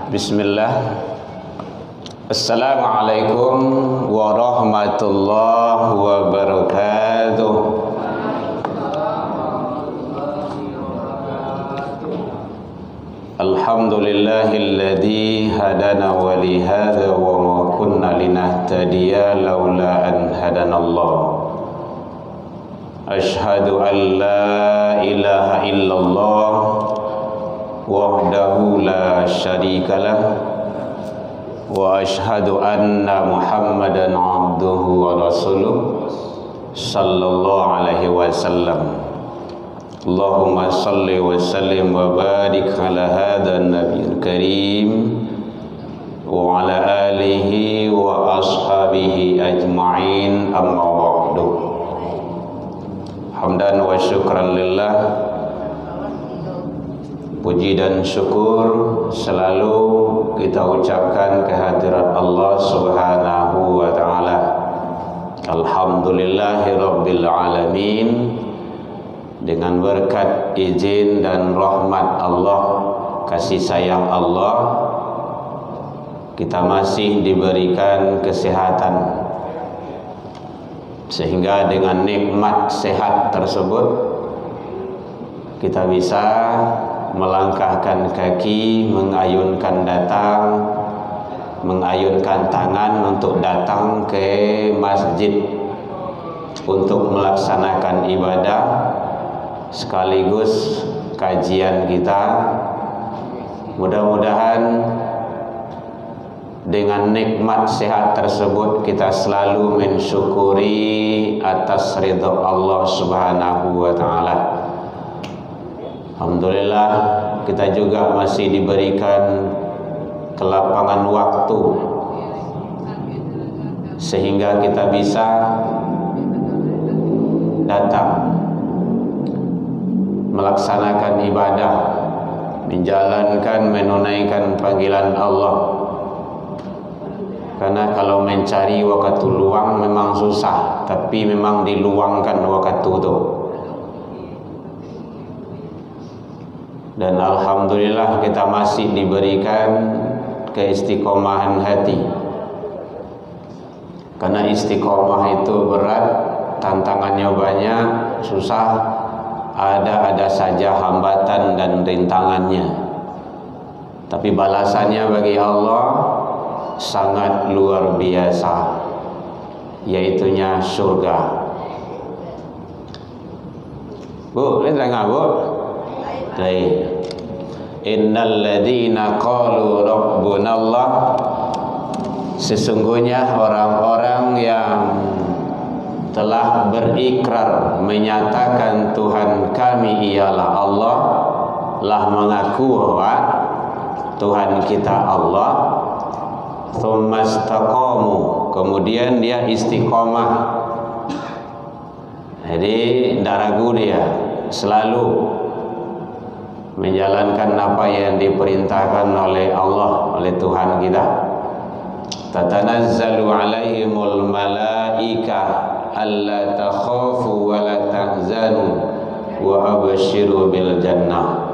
Bismillah. Assalamualaikum warahmatullahi wabarakatuh. Alhamdulillahilladzi hadana wa li hadza wa ma kunna linahtadiya laula an hadanallah. Asyhadu an la ilaha illallah wahdahu la syarikalah wa asyhadu anna Muhammadan abduhu wa rasuluh sallallahu alaihi wasallam. Allahumma salli wa sallim wa barik ala hadzal nabiyil karim wa ala alihi wa ashabihi ajma'in, amma ba'du. Hamdan wa syukran lillah. Puji dan syukur selalu kita ucapkan kehadirat Allah Subhanahu wa taala. Alhamdulillahi rabbil alamin. Dengan berkat izin dan rahmat Allah, kasih sayang Allah, kita masih diberikan kesehatan, sehingga dengan nikmat sehat tersebut kita bisa melangkahkan kaki, mengayunkan tangan untuk datang ke masjid untuk melaksanakan ibadah sekaligus kajian kita. Mudah-mudahan dengan nikmat sehat tersebut kita selalu mensyukuri atas ridha Allah Subhanahu wa taala. Alhamdulillah, kita juga masih diberikan kelapangan waktu sehingga kita bisa datang melaksanakan ibadah, menunaikan panggilan Allah. Karena kalau mencari waktu luang memang susah, tapi memang diluangkan waktu itu. Dan alhamdulillah kita masih diberikan keistiqomahan hati. Karena istiqomah itu berat, tantangannya banyak, susah, ada saja hambatan dan rintangannya. Tapi balasannya bagi Allah sangat luar biasa, yaitunya surga. Bu, lihat dengar bu. Baik. Innal ladzina qalu rabbunallah, sesungguhnya orang-orang yang telah berikrar menyatakan Tuhan kami ialah Allah, lah mengaku bahwa Tuhan kita Allah, tsumastaqamu, kemudian dia istiqomah. Jadi tidak ragu, dia selalu menjalankan apa yang diperintahkan oleh Allah, oleh Tuhan kita. Tatanazzalu alaihimul malaika alla takhafu wa la tahzanu wa abshiru bil jannah.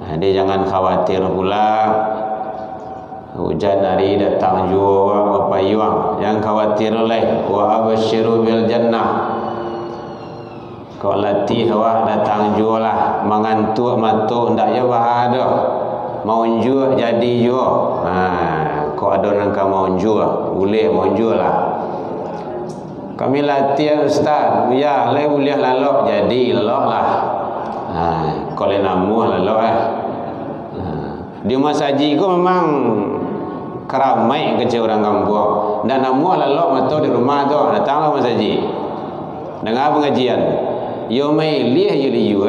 Jadi jangan khawatir pula hujan hari datang jua apa yuang, jangan khawatir oleh wa abshiru bil jannah. Kau latih wah datang jua lah, mengantuk matuk ndak je bahada, mau jua jadi jua. Kau ada orang kau mau jua, boleh mau jua lah. Kami latihan ustaz, ya le boleh lalok jadi lok lah. Kalau namu lalok di masa haji ku memang keramai kecil orang kampung. Dan namu lalok atau di rumah tu datanglah masa haji. Dengar pengajian. Yo mai liah yo liu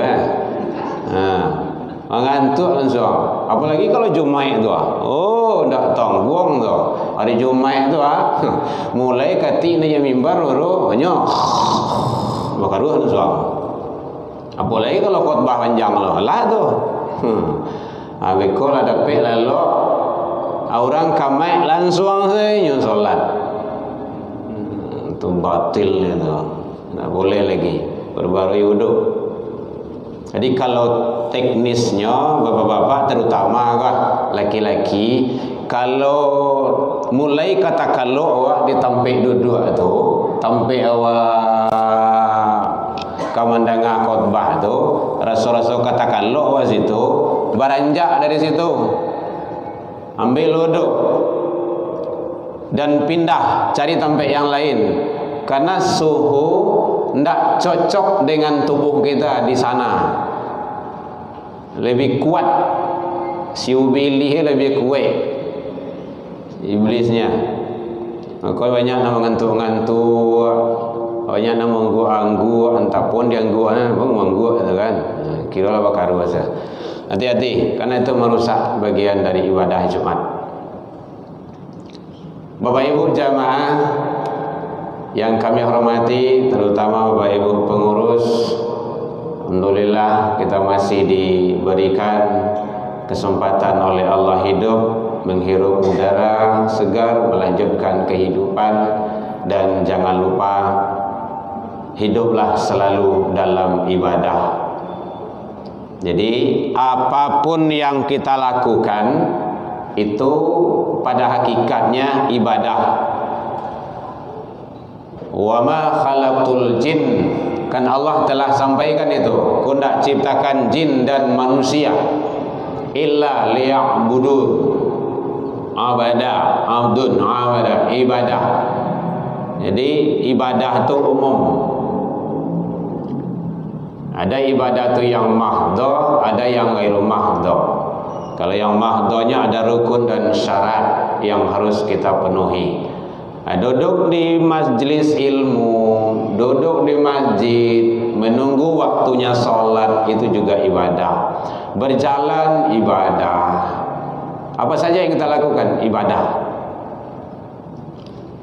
mengantuk langsung. Apalagi kalau Jumaat tu. Oh, ndak tong buang tu. Hari Jumaat tu mulai kati na mimbar baru nyo. Bakaruh langsung. Apalagi kalau khutbah panjang lah tu. Abikol ada pe lalu orang kamai langsung saja solat. Itu batil itu. Tak boleh lagi. Perbarui wuduk. Jadi kalau teknisnya bapak-bapak terutama laki-laki, kalau mulai kata kalau awak ditampe duduk tu, tampe awak kamandanga khotbah tu, rasa-rasa kata kalau awak situ, beranjak dari situ, ambil duduk dan pindah cari tempat yang lain, karena suhu tidak cocok dengan tubuh kita di sana, lebih kuat, siu bilih lebih kuat iblisnya. Maka banyak nama ngantuk-ngantuk, banyak nama anggu-anggu, entapun dia anggu-anggu pun anggu gitu kan. Kira lah bakar bahasa. Hati-hati, karena itu merusak bagian dari ibadah Jumat. Bapak Ibu jamaah yang kami hormati, terutama Bapak Ibu pengurus, alhamdulillah kita masih diberikan kesempatan oleh Allah hidup, menghirup udara segar, melanjutkan kehidupan, dan jangan lupa hiduplah selalu dalam ibadah. Jadi apapun yang kita lakukan itu pada hakikatnya ibadah. Wa ma khalaqtul jin, kan Allah telah sampaikan itu, ku nak ciptakan jin dan manusia illa liya'budun. Abada, abdun, abada, ibadah. Jadi ibadah itu umum. Ada ibadah itu yang mahdoh, ada yang ghairu mahdoh. Kalau yang mahdohnya ada rukun dan syarat yang harus kita penuhi. Duduk di majlis ilmu, duduk di masjid, menunggu waktunya sholat, itu juga ibadah. Berjalan ibadah. Apa saja yang kita lakukan ibadah.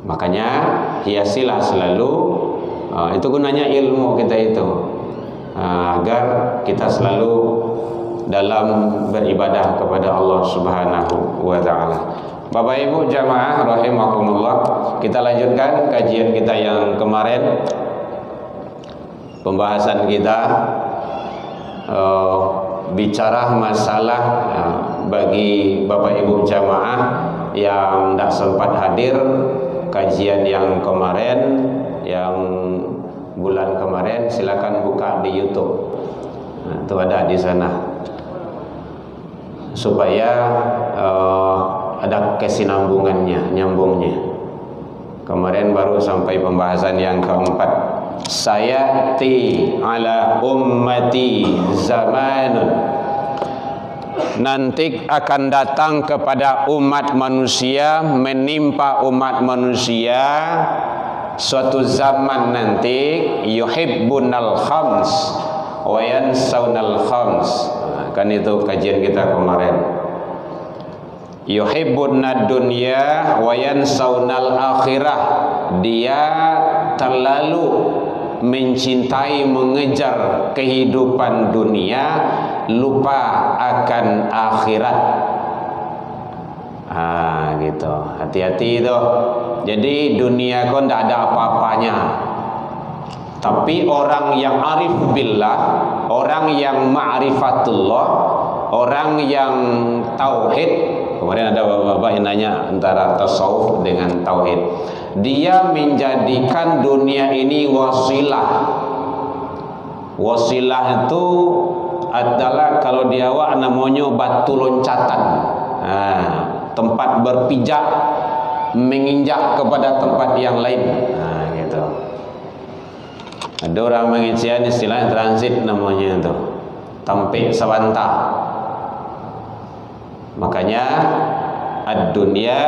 Makanya hiasilah selalu, itu gunanya ilmu kita itu, agar kita selalu dalam beribadah kepada Allah Subhanahu wa ta'ala. Bapak Ibu jamaah rahimakumullah, kita lanjutkan kajian kita yang kemarin. Pembahasan kita bicara masalah bagi Bapak Ibu jamaah yang tidak sempat hadir kajian yang kemarin, yang bulan kemarin, silakan buka di YouTube. Itu ada di sana, supaya ada kesinambungannya, nyambungnya. Kemarin baru sampai pembahasan yang keempat. Sayati ala ummati zamanun, nanti akan datang kepada umat manusia, menimpa umat manusia suatu zaman nanti, yuhibbunal khams wa yansawnal khams. Kan itu kajian kita kemarin. Yuhibbunad dunya wa yansawnal akhirah. Dia terlalu mencintai, mengejar kehidupan dunia, lupa akan akhirat. Gitu. Hati-hati itu. Jadi dunia kau tidak ada apa-apanya. Tapi orang yang arif billah, orang yang ma'rifatullah, orang yang tauhid. Kemarin ada bapak-bapak yang nanya antara tasawuf dengan tauhid. Dia menjadikan dunia ini wasilah. Wasilah itu adalah kalau di awak namanya batu loncatan, tempat berpijak, menginjak kepada tempat yang lain. Gitu. Ada orang mengincian istilah transit namanya itu, tampik sawanta. Makanya ad-dunya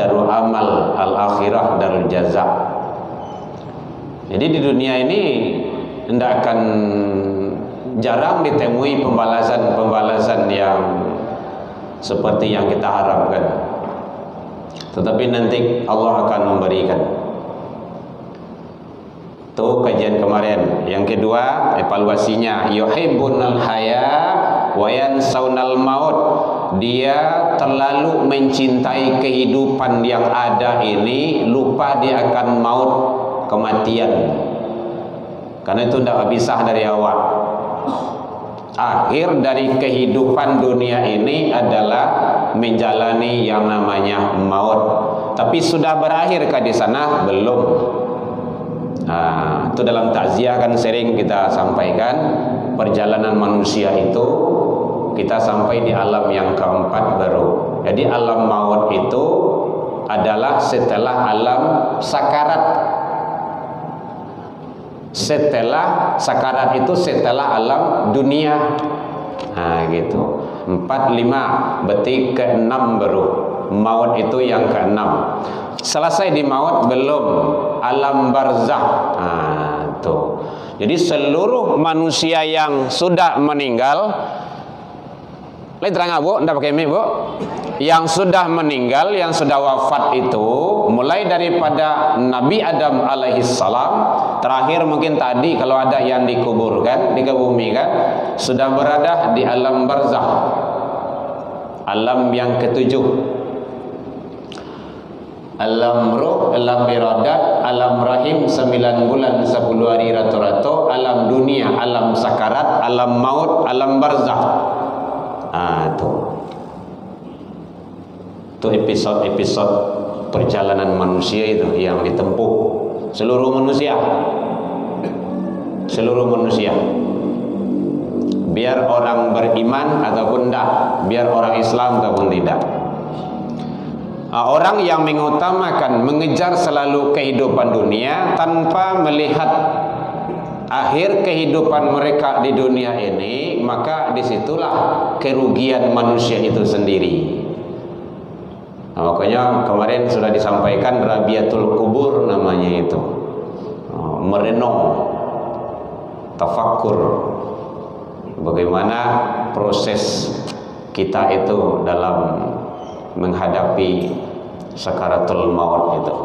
darul amal, al-akhirah darul jaza. Jadi di dunia ini tidak akan jarang ditemui pembalasan-pembalasan yang seperti yang kita harapkan. Tetapi nanti Allah akan memberikan. Itu kajian kemarin. Yang kedua, evaluasinya, yuhibbunal haya wa yansawnal maut. Dia terlalu mencintai kehidupan yang ada ini, lupa dia akan maut, kematian. Karena itu tidak bisa dari awak. Akhir dari kehidupan dunia ini adalah menjalani yang namanya maut. Tapi sudah berakhirkah di sana? Belum. Itu dalam takziah kan sering kita sampaikan, perjalanan manusia itu kita sampai di alam yang keempat baru. Jadi alam maut itu adalah setelah alam sakarat. Setelah sakarat itu setelah alam dunia. Gitu. 4, 5, berarti ke-6 baru. Maut itu yang ke-6. Selesai di maut belum, alam barzakh. Tuh. Jadi seluruh manusia yang sudah meninggal, lain terang Bu, enggak pakai mic Bu. Yang sudah meninggal, yang sudah wafat itu, mulai daripada Nabi Adam alaihissalam, terakhir mungkin tadi kalau ada yang dikuburkan, dikebumikan, sudah berada di alam barzakh, alam yang ketujuh. Alam ruh, alam iradat, alam rahim 9 bulan 10 hari rata-rata, alam dunia, alam sakarat, alam maut, alam barzakh. Itu episode-episode perjalanan manusia itu yang ditempuh seluruh manusia. Seluruh manusia. Biar orang beriman ataupun tidak, biar orang Islam ataupun tidak. Orang yang mengutamakan mengejar selalu kehidupan dunia tanpa melihat akhir kehidupan mereka di dunia ini, maka disitulah kerugian manusia itu sendiri. Makanya kemarin sudah disampaikan Rabiatul Kubur namanya itu, merenung, tafakkur, bagaimana proses kita itu dalam menghadapi sakaratul maut itu.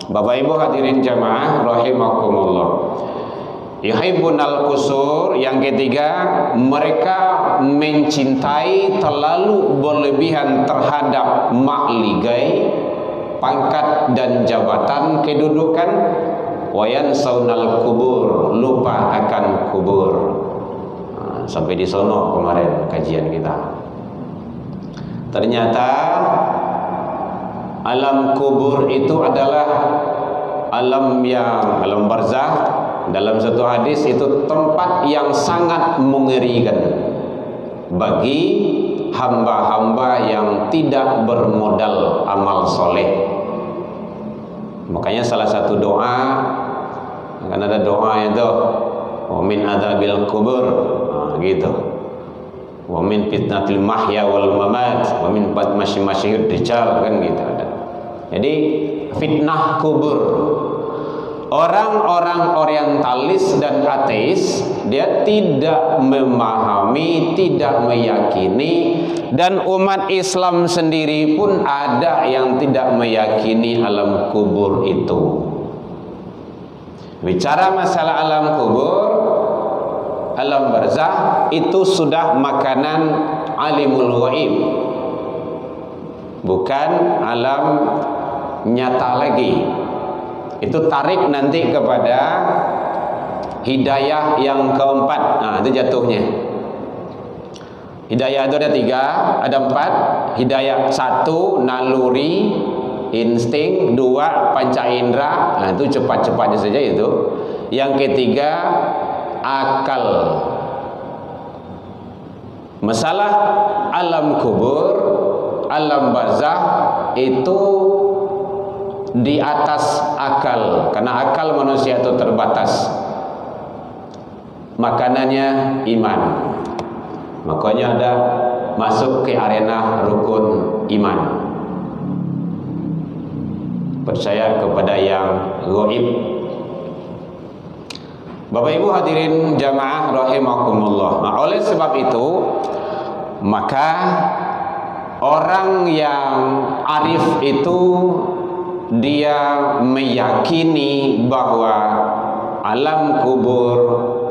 Bapak Ibu hadirin jamaah rahimakumullah. Yuhibbunal qusur, yang ketiga, mereka mencintai terlalu berlebihan terhadap makligai, pangkat dan jabatan kedudukan. Wayan saunal kubur, lupa akan kubur. Sampai di sono kemarin kajian kita. Ternyata alam kubur itu adalah alam barzakh. Dalam satu hadis itu tempat yang sangat mengerikan bagi hamba-hamba yang tidak bermodal amal soleh. Makanya salah satu doa, kan ada doa itu, wa min adzabil kubur, gitu, wa min fitnatil mahya wal mamat, wa min masyihid dajjal, kan gitu ada. Jadi fitnah kubur. Orang-orang orientalis dan ateis, dia tidak memahami, tidak meyakini, dan umat Islam sendiri pun ada yang tidak meyakini alam kubur itu. Bicara masalah alam kubur, alam barzakh itu sudah makanan alimul ghaib, bukan alam nyata lagi. Itu tarik nanti kepada hidayah yang keempat. Itu jatuhnya. Hidayah itu ada 3, ada 4. Hidayah 1 naluri, insting. 2 panca indera. Itu cepat-cepatnya saja itu. Yang ketiga akal. Masalah alam kubur, alam barzakh itu di atas akal, karena akal manusia itu terbatas. Makanannya iman. Makanya ada masuk ke arena rukun iman. Percaya kepada yang gaib. Bapak Ibu hadirin jamaah rahimakumullah. Oleh sebab itu, maka orang yang arif itu dia meyakini bahwa alam kubur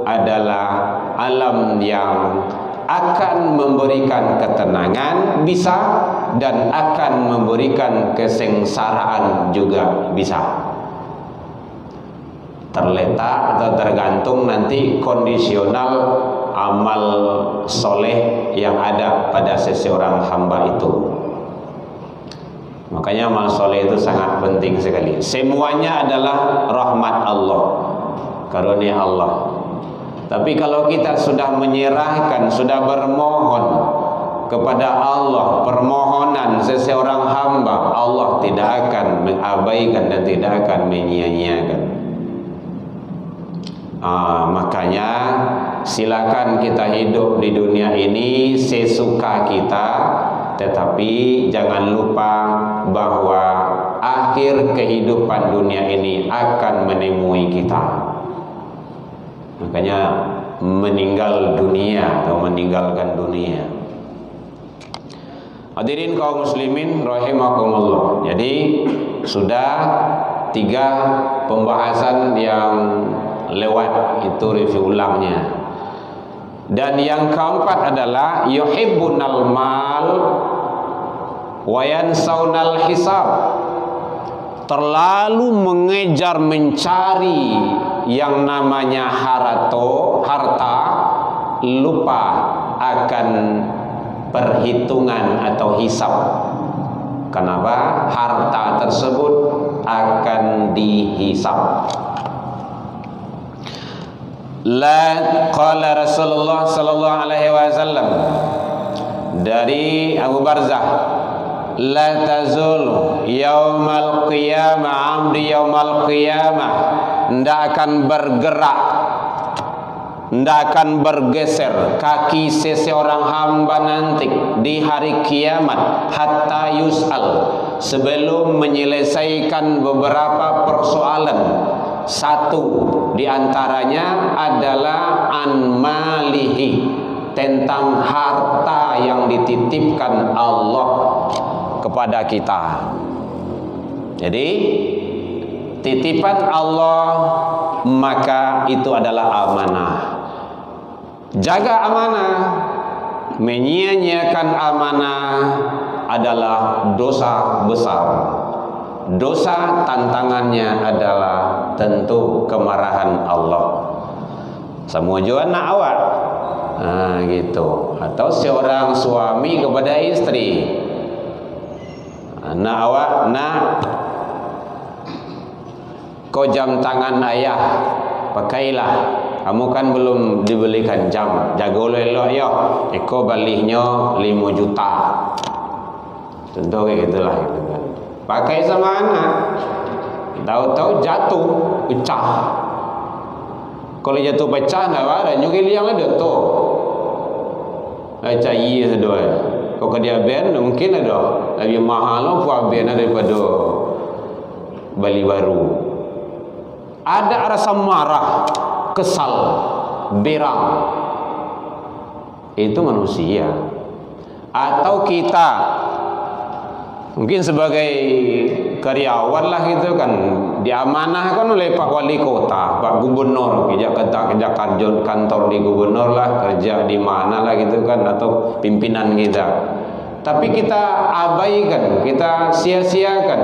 adalah alam yang akan memberikan ketenangan bisa, dan akan memberikan kesengsaraan juga bisa. terletak atau tergantung nanti kondisional amal soleh yang ada pada seseorang hamba itu. Makanya amal soleh itu sangat penting sekali. Semuanya adalah rahmat Allah, karunia Allah. Tapi kalau kita sudah menyerahkan, sudah bermohon kepada Allah, permohonan seseorang hamba, Allah tidak akan mengabaikan dan tidak akan menyia-nyiakan. Makanya silakan kita hidup di dunia ini sesuka kita, tetapi jangan lupa bahwa akhir kehidupan dunia ini akan menemui kita. Makanya meninggal dunia atau meninggalkan dunia. Hadirin kaum muslimin rahimakumullah. Jadi sudah 3 pembahasan yang lewat, itu review ulangnya. Dan yang keempat adalah yuhibbunal mal wa yansaunal hisab. Terlalu mengejar mencari yang namanya harta, lupa akan perhitungan atau hisab. Kenapa? Harta tersebut akan dihisab. Qala Rasulullah sallallahu alaihi wasallam dari Abu Barzah, la tazul yaumal qiyamah, amri yaumal qiyamah, ndak akan bergerak, ndak akan bergeser kaki seseorang hamba nanti di hari kiamat hatta yus'al, sebelum menyelesaikan beberapa persoalan. Satu di antaranya adalah an malihi, tentang harta yang dititipkan Allah kepada kita. Jadi titipan Allah, maka itu adalah amanah. Jaga amanah, menyia-nyiakan amanah adalah dosa besar. Dosa tantangannya adalah tentu kemarahan Allah. Semua juga nak awak, gitu. Atau seorang suami kepada istri, nak awak, nak kau jam tangan ayah, pakailah. Kamu kan belum dibelikan jam, jaga elok ya. Eko balihnya 5 juta. Tentu kayak gitulah, gitu kan. Pakai sama anak, tahu-tahu jatuh, pecah. Kalau jatuh pecah, nak ada nyukil yang ada tu. Macam iya sedua. Kalau dia ben, mungkin ada lebih mahal lah buat ben daripada beli baru. Ada rasa marah, kesal, berang. Itu manusia. Atau kita mungkin sebagai karyawan lah gitu kan, diamanahkan oleh Pak Wali Kota, Pak Gubernur, kerja kantor di gubernur lah, kerja di mana lah gitu kan, atau pimpinan kita. Tapi kita abaikan, kita sia-siakan,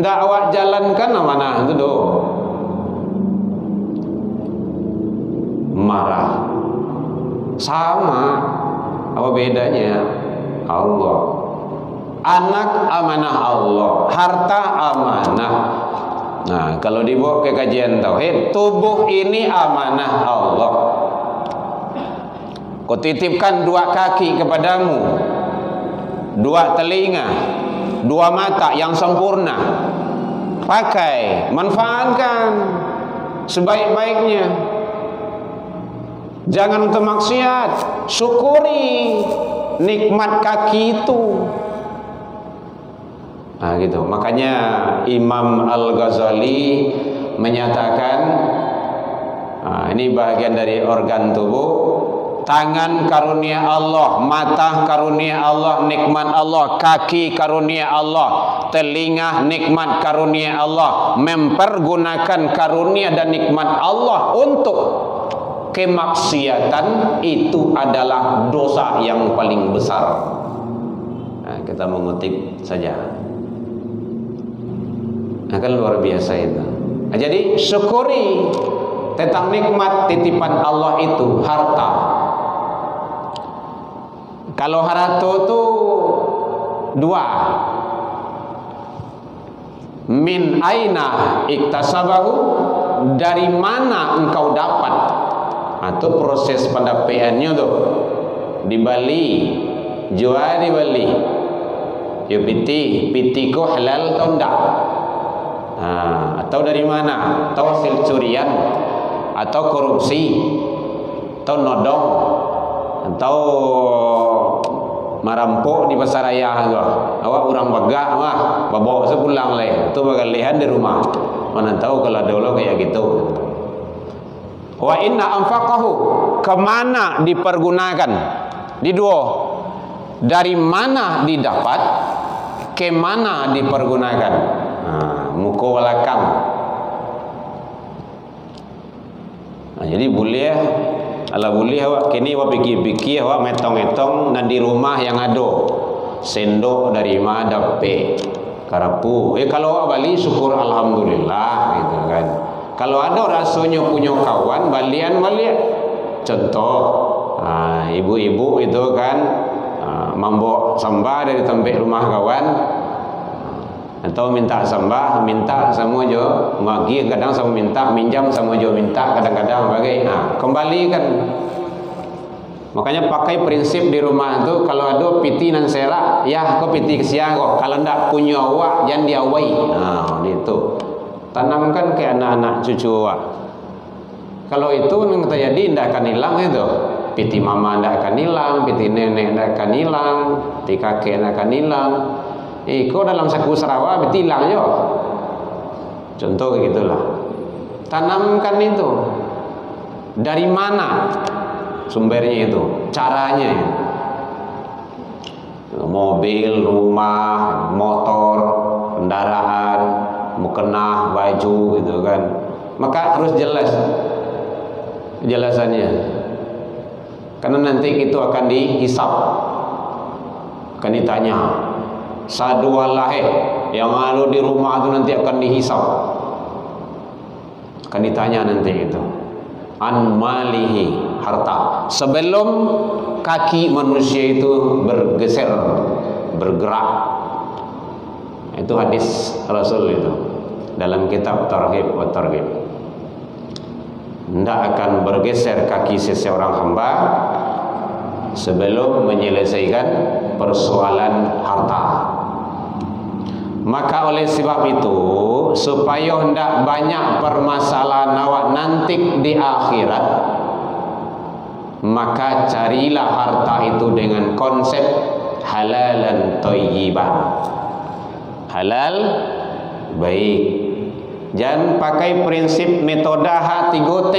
ndak awak jalankan amanah itu doh. Marah. Sama, apa bedanya? Allah. Anak amanah Allah, harta amanah. Nah, kalau dibawa ke kajian tauhid, tubuh ini amanah Allah. Kau titipkan 2 kaki kepadamu, 2 telinga, 2 mata yang sempurna. Pakai, manfaatkan sebaik-baiknya. Jangan untuk maksiat, syukuri nikmat kaki itu. Nah gitu. Makanya Imam Al-Ghazali menyatakan, ini bagian dari organ tubuh. Tangan karunia Allah, mata karunia Allah, nikmat Allah. Kaki karunia Allah, telinga nikmat karunia Allah. Mempergunakan karunia dan nikmat Allah untuk kemaksiatan itu adalah dosa yang paling besar. Nah, kita mengutip saja. Nah, kan luar biasa itu. Jadi syukuri tentang nikmat titipan Allah itu harta. Kalau harta itu dua, min aina iktasabahu, dari mana engkau dapat. Itu proses pendapatannya tuh di Bali, jual di Bali. Ya piti ko halal atau enggak? Atau dari mana? Atau hasil curian, atau korupsi, atau nodong, atau merampok di pasar raya tu. Awak orang bagak mah, bawa sepulang leh. Tu bagalihan di rumah. Mana tahu kalau dulu kayak gitu. Wa inna anfaqahu, kemana dipergunakan? Di dua, dari mana didapat, kemana dipergunakan. Muka walakam. Jadi boleh, ala boleh awak kini awak pikir-pikir awak metong-metong dan di rumah yang ada sendok dari mana dapat karapu. Kalau awak balik syukur alhamdulillah gitu kan. Kalau ada rasanya punya kawan balian. Contoh ibu-ibu itu kan mambo sambah dari tempat rumah kawan, atau minta sambah, minta sama jo magi, kadang sama minta minjam, sama jo minta kadang-kadang bagai kembalikan. Makanya pakai prinsip di rumah itu, kalau ada piti nan serak, ya kau piti kesiang kok. Kalau ndak punya awak jangan diawai. Itu tanamkan ke anak-anak cucu awak. Kalau itu yang terjadi ndak akan hilang itu. Piti mama ndak akan hilang, piti nenek ndak akan hilang, piti kakek ndak akan hilang. Kau dalam saku Sarawak piti hilang jo. Contoh gitulah. Tanamkan itu. Dari mana sumbernya itu, caranya itu. Mobil, rumah, motor, kendaraan, mukena, baju gitu kan. Maka harus jelas penjelasannya. Karena nanti itu akan dihisap, akan ditanya. Sadualah yang ada di rumah itu nanti akan dihisap, akan ditanya nanti itu. An malihi, harta. Sebelum kaki manusia itu bergeser, bergerak. Itu hadis Rasul itu dalam kitab Targhib wa Targhib. Tidak akan bergeser kaki seseorang hamba sebelum menyelesaikan persoalan harta. Maka oleh sebab itu, supaya hendak banyak permasalahan awak nanti di akhirat, maka carilah harta itu dengan konsep halalan thayyiban. Halal baik. Jangan pakai prinsip metode H3T.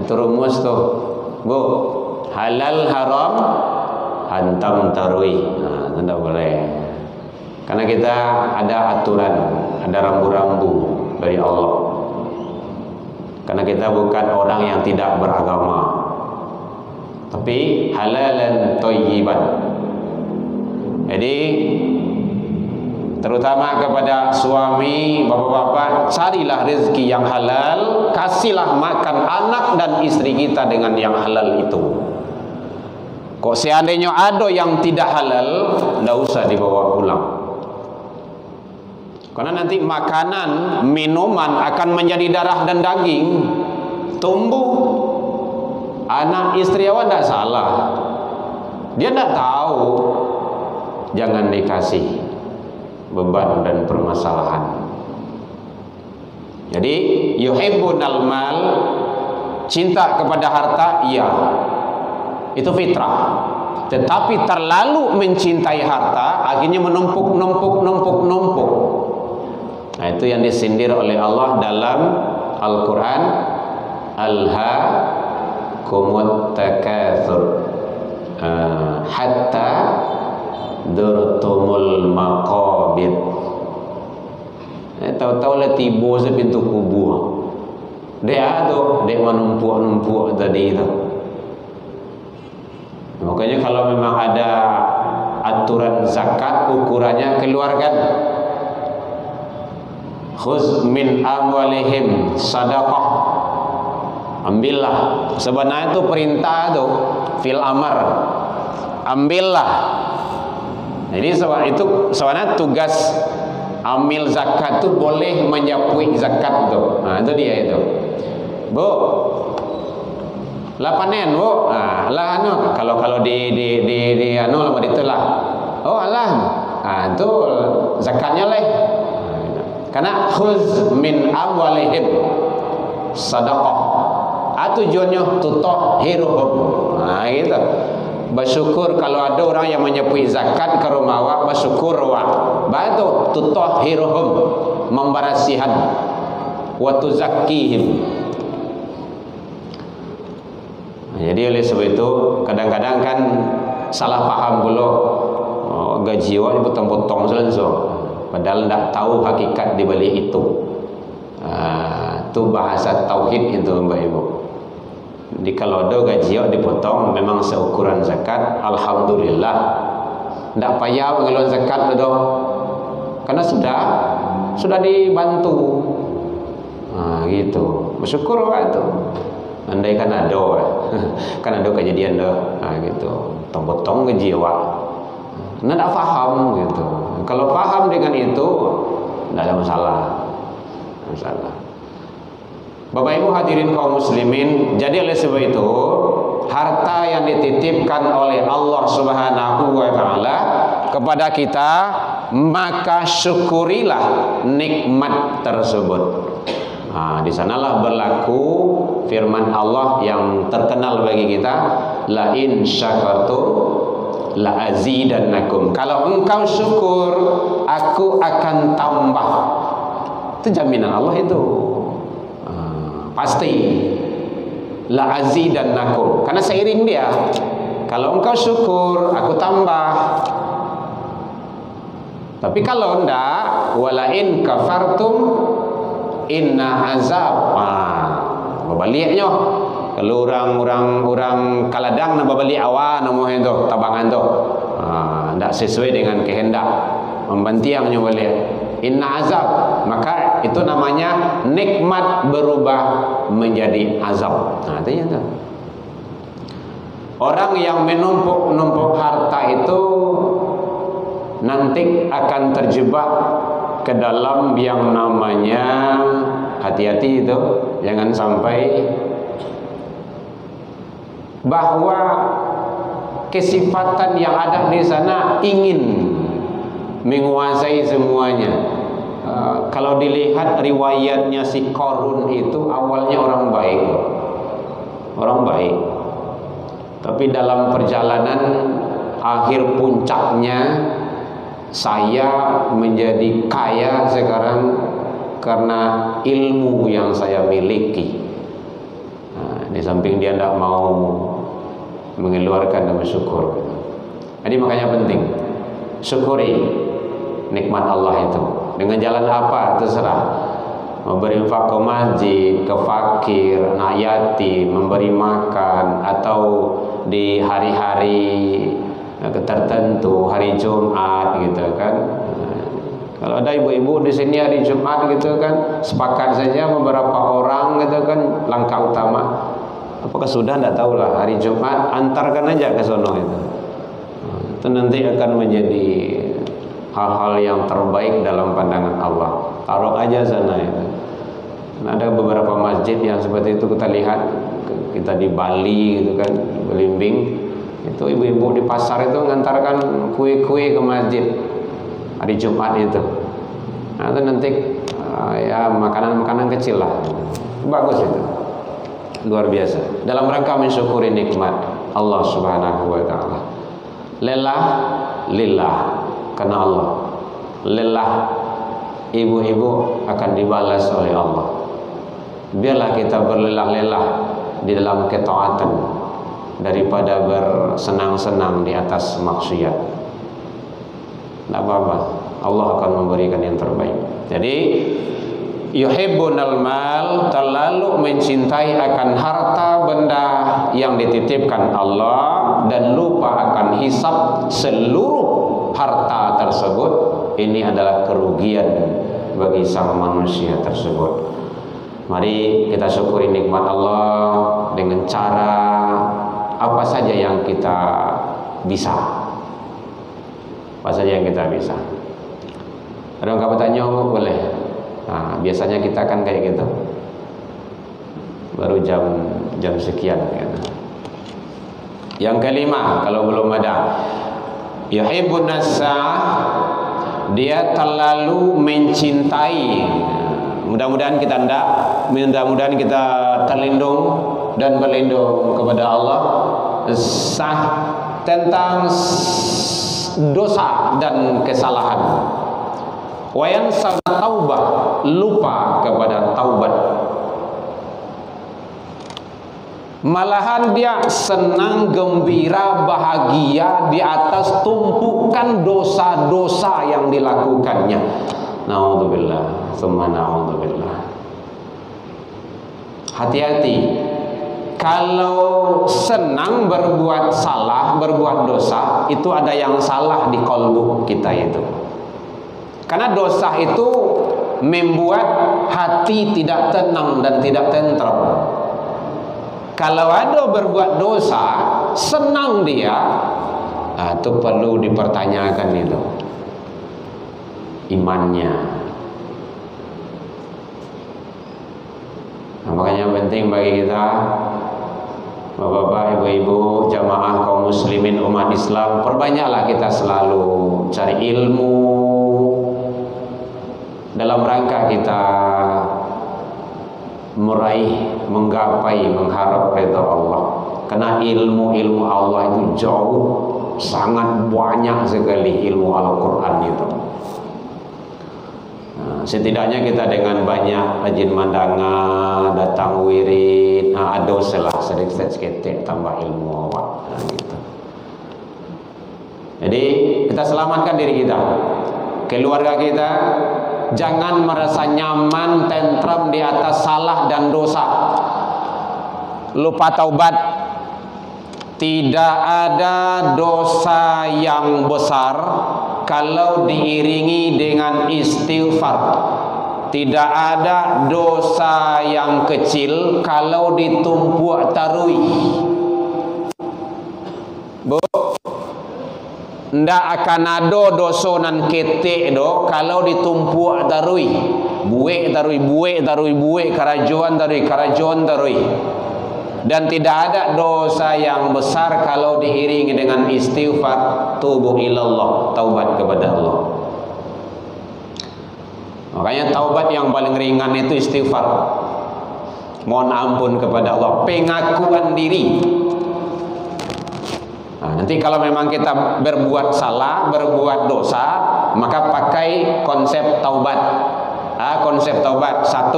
Itu rumus tuh. Bu, halal haram hantam tarwi. Tidak boleh. Karena kita ada aturan, ada rambu-rambu dari Allah. Karena kita bukan orang yang tidak beragama, tapi halalan thayyiban. Jadi terutama kepada suami, bapak-bapak, carilah rezeki yang halal, kasihlah makan anak dan istri kita dengan yang halal itu. Kok seandainya ada yang tidak halal, tidak usah dibawa pulang. Karena nanti makanan, minuman akan menjadi darah dan daging, tumbuh. Anak istri awak tidak salah, dia tidak tahu, jangan dikasih beban dan permasalahan. Jadi yuhibbunal mal, cinta kepada harta, iya, itu fitrah. Tetapi terlalu mencintai harta akhirnya menumpuk. Nah, itu yang disindir oleh Allah dalam Al-Quran, alhaakumut takatsur hatta durtumul maqabir. Tahu-tahu lah tiba se pintu kubur. Dia tu, dia menumpuk tadi itu. Makanya kalau memang ada aturan zakat, ukurannya keluarkan. khuz min amwalihim sadaqah, ambillah. Sebenarnya itu perintah tuh fil amar, ambillah. Jadi itu sebenarnya tugas amil zakat tuh boleh menyapui zakat tuh. Nah itu dia itu. Bu, lah panen bu, nah, lah anu kalau di anu lama ditelah. Oh alah, nah itu zakatnya leh. Karena khuz min amwalihim sadaqah. Tujuannya tutahhiruhum. Nah gitu. Bersyukur kalau ada orang yang menyapui zakat ke rumah awak, bersyukur awak. Batu tutahhiruhum, memberasihan, wa tuzakkihim. Jadi oleh sebab itu kadang-kadang kan salah paham pula, gaji awak dipotong-potong selesai. Padahal tidak tahu hakikat di balik itu. Itu bahasa tauhid itu Mbak Ibu. Di kalau ada gaji awak dipotong memang seukuran zakat, alhamdulillah. Tidak payah mengeluarkan zakat itu, karena sudah dibantu. Gitu. Bersyukur awak itu. Andai kan ada, kan ada kejadian dah, gitu. Potong gaji awak. Tidak faham gitu. Kalau faham dengan itu, tidak ada masalah. Bapak Ibu hadirin kaum muslimin, jadi oleh sebab itu harta yang dititipkan oleh Allah Subhanahu wa taala kepada kita, maka syukurilah nikmat tersebut. Di sanalah berlaku firman Allah yang terkenal bagi kita, la in syakartum la azidannakum. Kalau engkau syukur, aku akan tambah. Itu jaminan Allah itu. Pasti la azidannakum, karena seiring dia. Kalau engkau syukur, aku tambah. Tapi kalau enggak, wala in kafartum inna azab. Berbaliknya. Kalau orang kaladang nak berbalik awal nama itu tabangan tu, tidak sesuai dengan kehendak, membantiangnya balik. Inna azab, maka itu namanya nikmat berubah menjadi azab. Itu ya. Orang yang menumpuk harta itu nanti akan terjebak ke dalam yang namanya, hati-hati itu, jangan sampai bahwa kesifatan yang ada di sana ingin menguasai semuanya. Kalau dilihat riwayatnya si Qarun itu awalnya orang baik, tapi dalam perjalanan akhir puncaknya, saya menjadi kaya sekarang karena ilmu yang saya miliki. Di samping dia tidak mau mengeluarkan dan bersyukur. Jadi makanya penting syukuri nikmat Allah itu dengan jalan apa terserah. Berinfak ke masjid, ke fakir, anak yatim, memberi makan, atau di hari-hari tertentu, hari Jumat gitu kan. Kalau ada ibu-ibu di sini hari Jumat gitu kan, sepakat saja beberapa orang gitu kan, langkah utama. Apakah sudah tidak tahulah, hari Jumat antarkan aja ke sono itu. Itu nanti akan menjadi hal-hal yang terbaik dalam pandangan Allah. Taruh aja sana itu. Nah, ada beberapa masjid yang seperti itu kita lihat, kita di Bali gitu kan, Belimbing. Itu ibu-ibu di pasar itu mengantarkan kue-kue ke masjid hari Jumat itu. Nah, itu nanti ya makanan-makanan kecil lah. Bagus itu. Luar biasa. Dalam rangka mensyukuri nikmat Allah Subhanahu wa taala. Lelah lillah, karena Allah. Lelah ibu-ibu akan dibalas oleh Allah. Biarlah kita berlelah-lelah di dalam ketaatan daripada bersenang-senang di atas maksiat. Tidak apa-apa, Allah akan memberikan yang terbaik. Jadi yuhibbunal mal, terlalu mencintai akan harta benda yang dititipkan Allah dan lupa akan hisab seluruh harta tersebut. Ini adalah kerugian bagi sang manusia tersebut. Mari kita syukuri nikmat Allah dengan cara apa saja yang kita bisa. Apa saja yang kita bisa. Ada yang bertanya, boleh. Nah, biasanya kita kan kayak gitu. Baru jam sekian gitu. Yang kelima, kalau belum ada, yuhibbun nasa, dia terlalu mencintai. Mudah-mudahan kita tidak, mudah-mudahan kita terlindung dan berlindung kepada Allah sah tentang dosa dan kesalahan. Wayan taubah, lupa kepada taubat. Malahan dia senang, gembira, bahagia di atas tumpukan dosa-dosa yang dilakukannya. Naudzubillah, tsumma naudzubillah. Hati-hati. Kalau senang berbuat salah, berbuat dosa, itu ada yang salah di kolbu kita itu. Karena dosa itu membuat hati tidak tenang dan tidak tentram. Kalau ada berbuat dosa, senang dia, nah, itu perlu dipertanyakan itu imannya. Nah, makanya penting bagi kita, bapak-bapak, ibu-ibu, jamaah kaum muslimin umat Islam, perbanyaklah kita selalu cari ilmu dalam rangka kita meraih, menggapai, mengharap ridha Allah. Karena ilmu Allah itu jauh, sangat banyak sekali ilmu Al-Quran itu. Nah, setidaknya kita dengan banyak rajin mandangan, datang wirid, ada selah sedikit tambah ilmu awak. Nah, gitu. Jadi kita selamatkan diri kita, keluarga kita. Jangan merasa nyaman, tentram di atas salah dan dosa. Lupa taubat. Tidak ada dosa yang besar kalau diiringi dengan istighfar. Tidak ada dosa yang kecil kalau ditumpuk tarui. Bu, ndak akan ada dosa nan ketek do kalau ditumpuk tarui. Buek tarui, kerajuan tarui. Dan tidak ada dosa yang besar kalau diiringi dengan istighfar, tubuh ilallah, taubat kepada Allah. Makanya taubat yang paling ringan itu istighfar. Mohon ampun kepada Allah, pengakuan diri. Nah, nanti kalau memang kita berbuat salah, berbuat dosa, maka pakai konsep taubat. Konsep taubat, 1,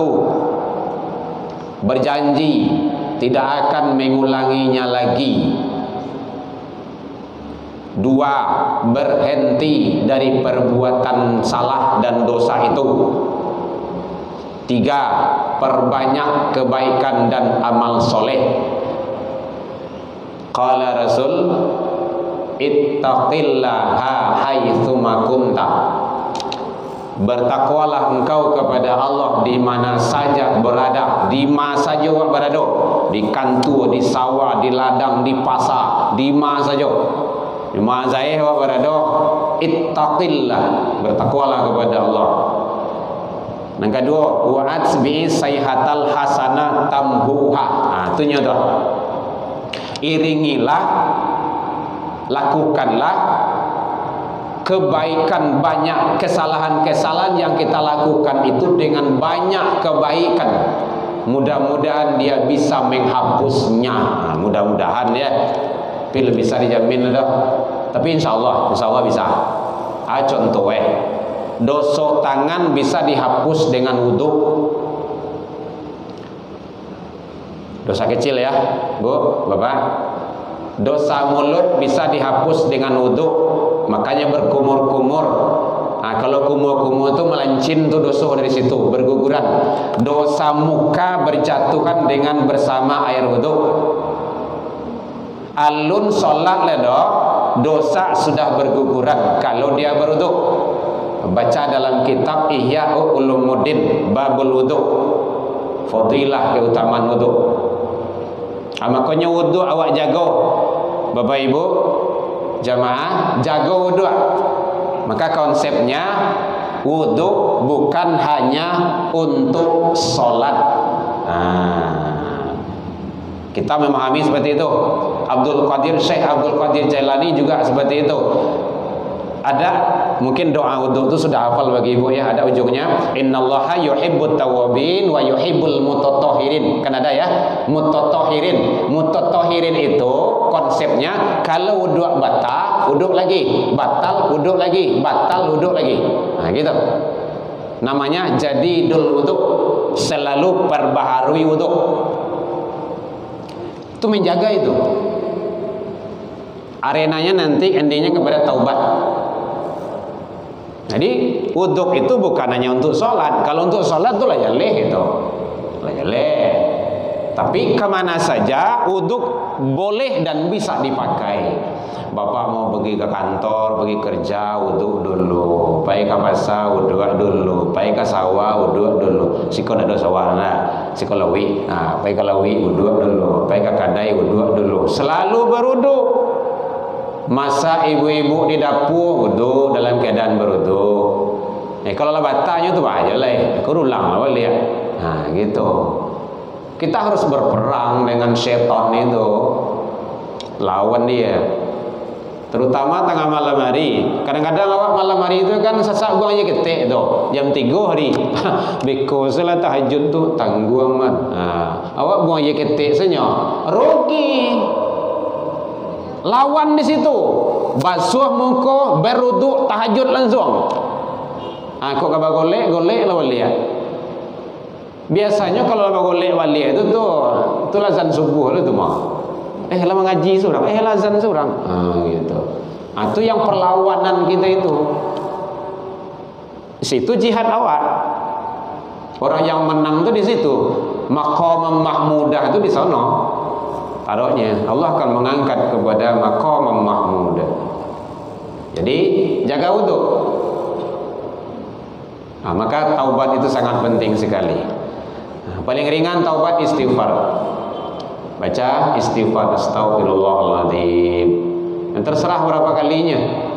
berjanji tidak akan mengulanginya lagi. 2, berhenti dari perbuatan salah dan dosa itu. 3, perbanyak kebaikan dan amal soleh. Qala Rasul, ittaqillaha haitsuma kunta. Bertakwalah engkau kepada Allah di mana saja berada. Di mana saja berada, di kantor, di sawah, di ladang, di pasar, di mana saja. Di mana saya berada, ittaqillah, bertakwalah kepada Allah. Yang kedua, wa'atbi sayhatal hasanah tambuha. Nah, itu nyata. Iringilah, lakukanlah kebaikan, banyak kesalahan-kesalahan yang kita lakukan itu dengan banyak kebaikan. Mudah-mudahan dia bisa menghapusnya. Nah, mudah-mudahan ya. Tapi bisa dijamin dah. Tapi insya Allah bisa. Contoh dosa tangan bisa dihapus dengan wudhu. Dosa kecil ya, Bu, Bapak. Dosa mulut bisa dihapus dengan wudhu. Makanya berkumur-kumur. Nah, kalau kumur-kumur itu melancin tuh dosa dari situ, berguguran. Dosa muka berjatuhan dengan bersama air wudhu. Alun sholat ledo, dosa sudah berguguran kalau dia berwudhu. baca dalam kitab Ihya Ulumuddin babul wudu, fadilah keutamaan wudu. Makanya wudu awak jaga, Bapak Ibu jamaah, jaga wudu. Maka konsepnya wudu bukan hanya untuk sholat. Kita memahami seperti itu. Syekh Abdul Qadir Jailani juga seperti itu. Ada mungkin doa wudu itu sudah hafal bagi ibu ya, ada ujungnya innallaha yuhibbut tawwabin wa yuhibbul mutatahhirin. Kan ada ya, mutatahhirin. Mutatahhirin itu konsepnya kalau wudu batal, wudu lagi, batal, wudu lagi, batal, wudu lagi. Nah, gitu. Namanya jadidul wudu, selalu perbaharui wudu. Itu menjaga itu. Arenanya nanti endingnya kepada taubat. Jadi wuduk itu bukan hanya untuk sholat. Kalau untuk sholat itu layaleh itu, layaleh. Tapi kemana saja wuduk boleh dan bisa dipakai. Bapak mau pergi ke kantor, pergi kerja, wuduk dulu. Pergi ke pasar, wuduk dulu. Pergi ke sawah, wuduk dulu. Siko ada sawah, siko lawi. Pergi ke lawi, wuduk dulu. Pergi ke kadai, wuduk dulu. Selalu berwuduk. Masa ibu-ibu di dapur wudu dalam keadaan berwudu. Kalau batanya tu aja lah, aku ulang lah lihat. Gitu. Kita harus berperang dengan setan itu, lawan dia. Terutama tengah malam hari. Kadang-kadang awak malam hari itu kan sesak buang aja ketik tu. Jam 3 hari. Because lah tahajud tu tangguh amat. Awak buang aja ketik saja. Rugi. Lawan di situ, basuh muka, berwudu, tahajud langsung. Kok kabar golek lah wali. Biasanya kalau kabar golek wali itu tu azan subuh lah tu mah. Lama ngaji seorang, azan seorang. Gitu. Itu yang perlawanan kita itu. Di situ jihad awak. Orang yang menang tu di situ. Maqam Mahmudah itu di sana. Taruhnya Allah akan mengangkat kepada maqam mahmud. Jadi jaga wudu. Maka taubat itu sangat penting sekali. Paling ringan taubat istighfar. Baca istighfar, astagfirullahaladzim. Dan terserah berapa kalinya.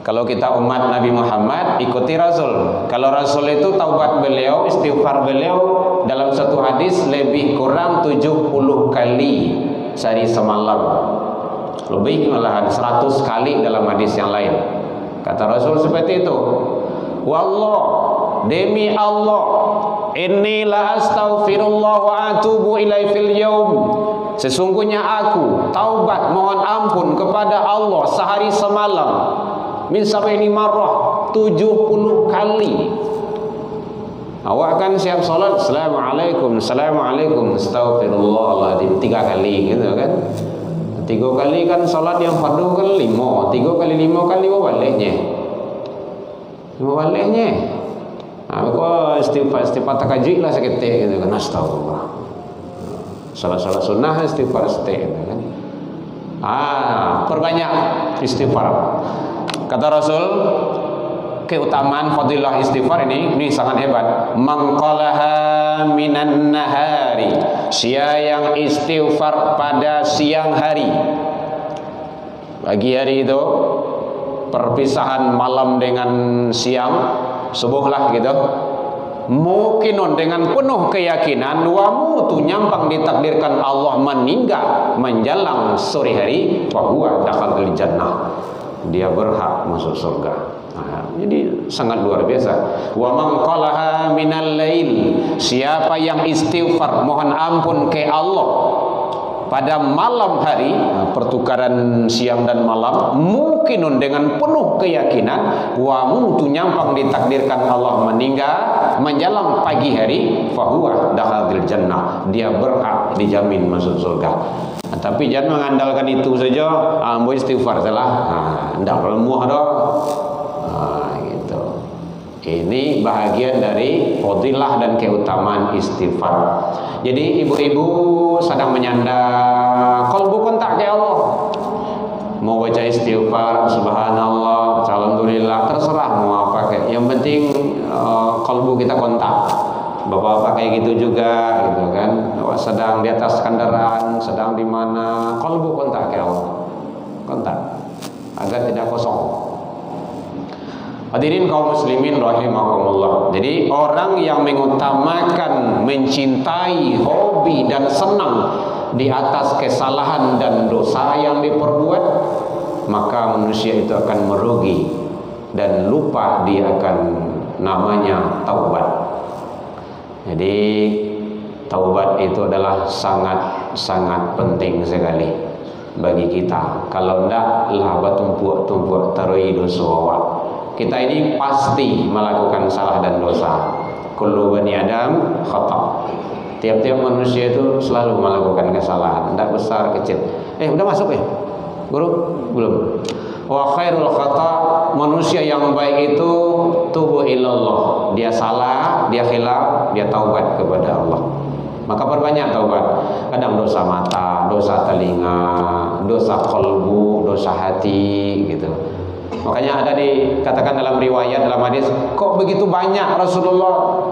Kalau kita umat Nabi Muhammad, ikuti Rasul. Kalau Rasul itu taubat beliau, istighfar beliau dalam satu hadis lebih kurang 70 kali sehari semalam. Lebih malahan 100 kali dalam hadis yang lain. Kata Rasul seperti itu. Wallah, demi Allah, inni la astaghfirullah wa atubu ilaihi fil yaum. Sesungguhnya aku taubat mohon ampun kepada Allah sehari semalam. Min sab'ini marrah, 70 kali. Awak kan siap salat, assalamualaikum, assalamualaikum, astagfirullahaladzim 3 kali gitu kan. 3 kali kan salat yang fardu kan 5, 3 kali 5 kali baliknya. 5 baliknya. Kau istighfar takajui lah seketik gitu kan, astagfirullah. Salat-salat sunnah istighfar seketik gitu kan. Perbanyak istighfar. Kata Rasul, keutamaan fadilah istighfar ini sangat hebat. Mangqalaha minan nahari, sia yang istighfar pada siang hari. Pagi hari itu perpisahan malam dengan siang, subuh lah gitu. Mukinun dengan penuh keyakinan wamu tu nyampang ditakdirkan Allah meninggal menjelang sore hari, bahwa dakhalul jannah, dia berhak masuk surga. Jadi sangat luar biasa. Wa man qalaha minal lail, siapa yang istighfar mohon ampun ke Allah pada malam hari, pertukaran siang dan malam, mukinun dengan penuh keyakinan, wa mutu nyampang ditakdirkan Allah meninggal menjelang pagi hari, fahuwa dakhalul jannah, dia berhak dijamin masuk surga. Tapi jangan mengandalkan itu saja, ambo istighfar salah. Ndak lemah dah. Gitu. Ini bahagian dari fadilah dan keutamaan istighfar. Jadi ibu-ibu sedang menyandang qalbu kontak ke Allah. Mau baca istighfar, subhanallah, alhamdulillah, Alhamdulillah, terserah mau pakai. Yang penting kalbu kita kontak. Bapak-bapak kayak gitu juga, gitu kan. Sedang di atas kendaraan, sedang di mana, kalbu kontak ya Allah. Kontak agar tidak kosong. Hadirin kaum muslimin rahimakumullah. Jadi orang yang mengutamakan, mencintai, hobi dan senang di atas kesalahan dan dosa yang diperbuat, maka manusia itu akan merugi dan lupa dia akan namanya taubat. Jadi taubat itu adalah sangat-sangat penting sekali bagi kita. Kalau enggak lah bertumpuk-tumpuk terui dosa. Kita ini pasti melakukan salah dan dosa. Kullu bani Adam khata'. Tiap-tiap manusia itu selalu melakukan kesalahan, tidak besar kecil. Udah masuk ya? Guru? Belum. Wa khairul khata', manusia yang baik itu tubu ilallah. Dia salah, dia khilaf, dia taubat kepada Allah. Maka perbanyak taubat. Kadang dosa mata, dosa telinga, dosa kalbu, dosa hati gitu. Makanya ada dikatakan dalam riwayat, dalam hadis, kok begitu banyak Rasulullah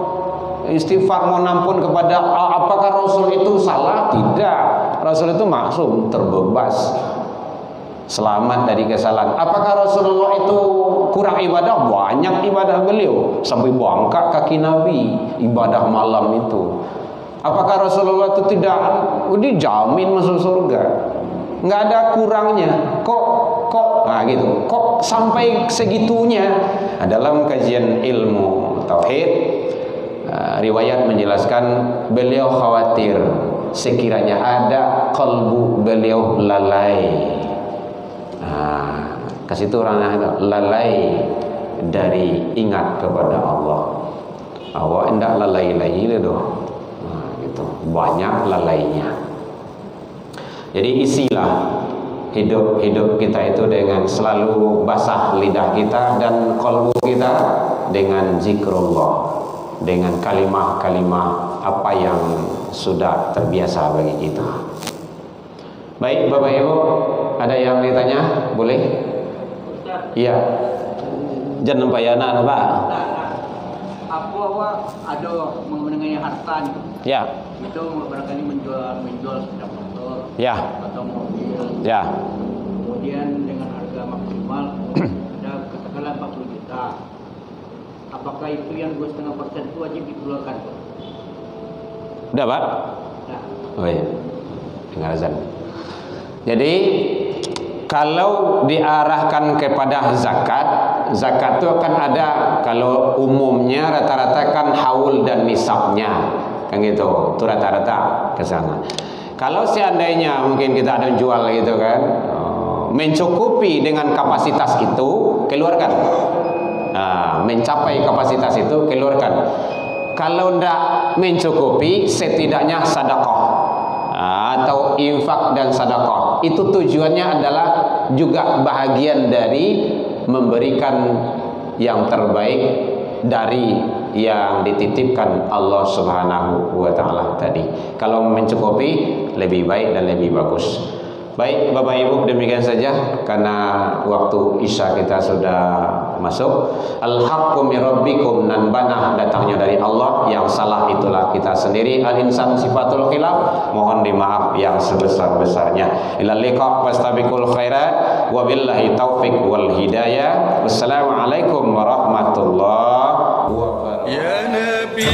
istighfar mohon kepada apakah Rasul itu salah? Tidak. Rasul itu maksum, terbebas, selamat dari kesalahan. Apakah Rasulullah itu kurang ibadah? Banyak ibadah beliau, sampai bangkak kaki Nabi ibadah malam itu. Apakah Rasulullah itu tidak dijamin masuk surga? Nggak ada kurangnya. Nah gitu. Kok sampai segitunya? Dalam kajian ilmu tauhid, riwayat menjelaskan beliau khawatir sekiranya ada kalbu beliau lalai. Ke situ orang lalai dari ingat kepada Allah. Awak hendak lalai lagi itu. Gitu. Banyak lalainya. Jadi isilah hidup kita itu dengan selalu basah lidah kita dan kalbu kita dengan zikrullah, dengan kalimah-kalimah apa yang sudah terbiasa bagi kita. Baik Bapak Ibu, ada yang ditanya? Boleh? Iya. Jangan payana Pak. Aku ada mengenai harta ya. Itu barangkali menjual sepeda motor ya. Atau mobil ya. Kemudian dengan harga maksimal ada katakanlah 40 juta. Apakah itu yang 2,5% itu wajib dikeluarkan? Udah Pak? Nah. Oh iya, dengar azan. Jadi kalau diarahkan kepada zakat itu akan ada, kalau umumnya rata-rata kan haul dan nisabnya, kan gitu, itu rata-rata ke sana. Kalau seandainya mungkin kita ada jual gitu kan, mencukupi dengan kapasitas itu, keluarkan. Mencapai kapasitas itu, keluarkan. Kalau tidak mencukupi, setidaknya sedekah atau infak dan sedekah. Itu tujuannya adalah juga bahagian dari memberikan yang terbaik dari yang dititipkan Allah Subhanahu wa taala tadi. Kalau mencukupi, lebih baik dan lebih bagus. Baik Bapak Ibu, demikian saja karena waktu Isya kita sudah masuk. Al-haqqu mir rabbikum, nan banah datangnya dari Allah, yang salah itulah kita sendiri. Al-insan sifatul khilaf, mohon dimaaf yang sebesar-besarnya. Ilal liqa fastabiqul khairat wa billahi taufiq wal hidayah. Wassalamualaikum warahmatullahi wabarakatuh. Ya Nabi